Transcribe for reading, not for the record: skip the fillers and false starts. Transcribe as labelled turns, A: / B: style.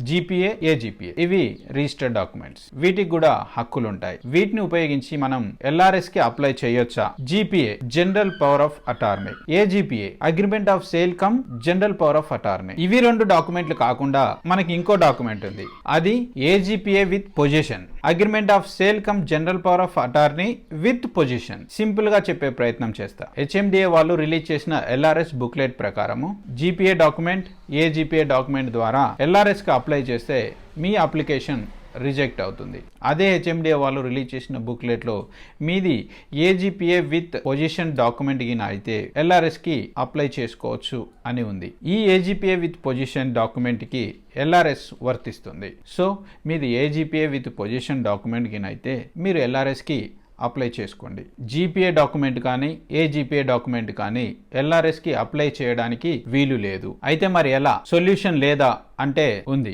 A: GPA, ఏజీపీఏ ఇవి registered documents. వీటికి కూడా హక్కులు ఉంటాయి. వీటిని ఉపయోగించి మనం ఎల్ఆర్ఎస్ కి అప్లై చేయొచ్చా? GPA general power of attorney, AGPA agreement of sale cum general power of attorney. ఇవి రెండు డాక్యుమెంట్లు కాకుండా మనకి ఇంకో డాక్యుమెంట్ ఉంది. అది AGPA with possession, agreement of sale cum general power of attorney with possession. Simple గా చెప్పే ప్రయత్నం చేస్తా. హెచ్ఎండిఏ వాళ్ళు రిలీజ్ చేసిన ఎల్ఆర్ఎస్ బుక్లెట్ ప్రకారము జీపీఏ డాక్యుమెంట్, ఏజీపీఏ డాక్యుమెంట్ ద్వారా ఎల్ఆర్ఎస్ కి అప్లై చేస్తే మీ అప్లికేషన్ రిజెక్ట్ అవుతుంది. అదే హెచ్ఎండిఏ వాళ్ళు రిలీజ్ చేసిన బుక్లెట్ లో మీది ఏజీపీఏ విత్ పొజిషన్ డాక్యుమెంట్ గిన అయితే ఎల్ఆర్ఎస్ కి అప్లై చేసుకోవచ్చు అని ఉంది. ఈ ఏజీపీఏ విత్ పొజిషన్ డాక్యుమెంట్ కి ఎల్ఆర్ఎస్ వర్తిస్తుంది. సో మీది ఏజీపీఏ విత్ పొజిషన్ డాక్యుమెంట్ గిన అయితే మీరు ఎల్ఆర్ఎస్ కి అప్లై చేసుకోండి. జీపీఏ డాక్యుమెంట్ కానీ ఏజీపీఏ డాక్యుమెంట్ కానీ ఎల్ఆర్ఎస్ కి అప్లై చేయడానికి వీలు లేదు. అయితే మరి ఎలా? సొల్యూషన్ లేదా అంటే ఉంది.